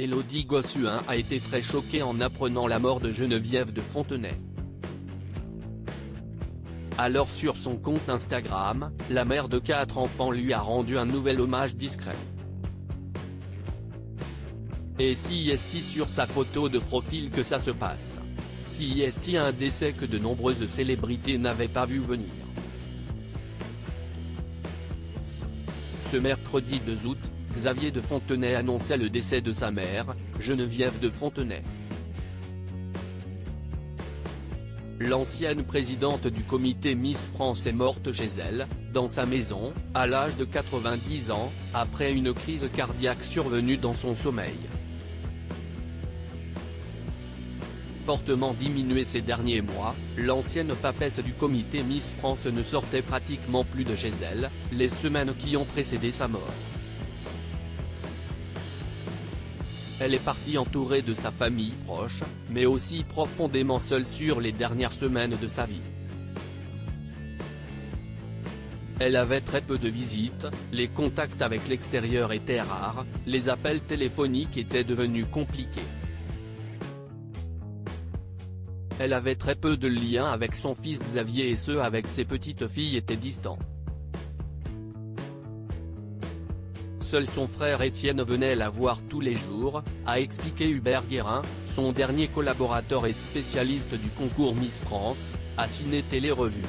Élodie Gossuin a été très choquée en apprenant la mort de Geneviève de Fontenay. Alors sur son compte Instagram, la mère de 4 enfants lui a rendu un nouvel hommage discret. Et si est sur sa photo de profil que ça se passe. Si est un décès que de nombreuses célébrités n'avaient pas vu venir. Ce mercredi 2 août, Xavier de Fontenay annonçait le décès de sa mère, Geneviève de Fontenay. L'ancienne présidente du comité Miss France est morte chez elle, dans sa maison, à l'âge de 90 ans, après une crise cardiaque survenue dans son sommeil. Fortement diminuée ces derniers mois, l'ancienne papesse du comité Miss France ne sortait pratiquement plus de chez elle, les semaines qui ont précédé sa mort. Elle est partie entourée de sa famille proche, mais aussi profondément seule sur les dernières semaines de sa vie. Elle avait très peu de visites, les contacts avec l'extérieur étaient rares, les appels téléphoniques étaient devenus compliqués. Elle avait très peu de liens avec son fils Xavier et ceux avec ses petites filles étaient distants. Seul son frère Étienne venait la voir tous les jours, a expliqué Hubert Guérin, son dernier collaborateur et spécialiste du concours Miss France, à Ciné Télé Revue.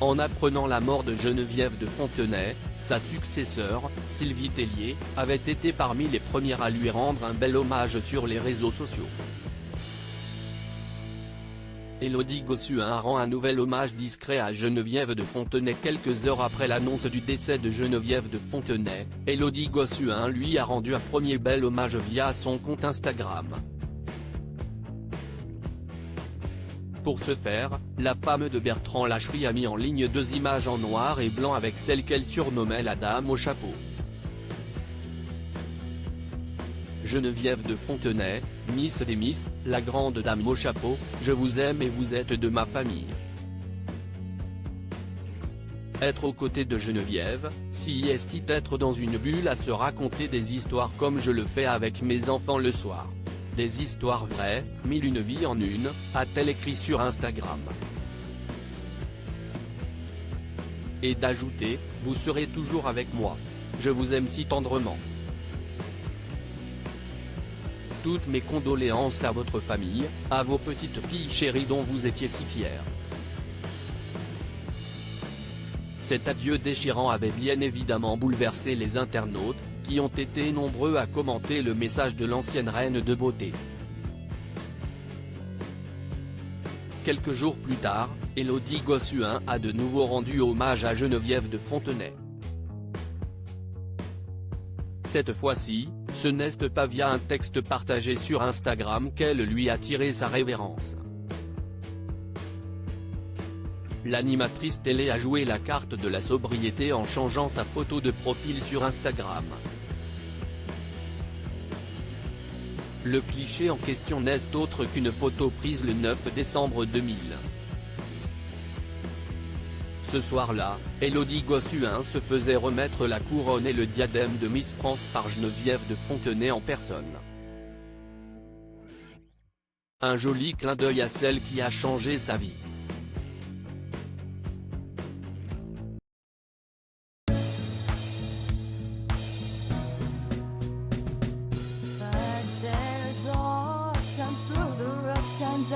En apprenant la mort de Geneviève de Fontenay, sa successeur, Sylvie Tellier, avait été parmi les premières à lui rendre un bel hommage sur les réseaux sociaux. Élodie Gossuin rend un nouvel hommage discret à Geneviève de Fontenay quelques heures après l'annonce du décès de Geneviève de Fontenay. Élodie Gossuin lui a rendu un premier bel hommage via son compte Instagram. Pour ce faire, la femme de Bertrand Lacherie a mis en ligne 2 images en noir et blanc avec celle qu'elle surnommait la Dame au chapeau. Geneviève de Fontenay, Miss des Miss, la grande dame au chapeau, je vous aime et vous êtes de ma famille. Être aux côtés de Geneviève, si est être dans une bulle à se raconter des histoires comme je le fais avec mes enfants le soir. Des histoires vraies, 1001 vies en une, a-t-elle écrit sur Instagram. Et d'ajouter, vous serez toujours avec moi. Je vous aime si tendrement. Toutes mes condoléances à votre famille, à vos petites filles chéries dont vous étiez si fiers. Cet adieu déchirant avait bien évidemment bouleversé les internautes, qui ont été nombreux à commenter le message de l'ancienne reine de beauté. Quelques jours plus tard, Élodie Gossuin a de nouveau rendu hommage à Geneviève de Fontenay. Cette fois-ci, ce n'est pas via un texte partagé sur Instagram qu'elle lui a tiré sa révérence. L'animatrice télé a joué la carte de la sobriété en changeant sa photo de profil sur Instagram. Le cliché en question n'est autre qu'une photo prise le 9 décembre 2000. Ce soir-là, Élodie Gossuin se faisait remettre la couronne et le diadème de Miss France par Geneviève de Fontenay en personne. Un joli clin d'œil à celle qui a changé sa vie. Times through the rough times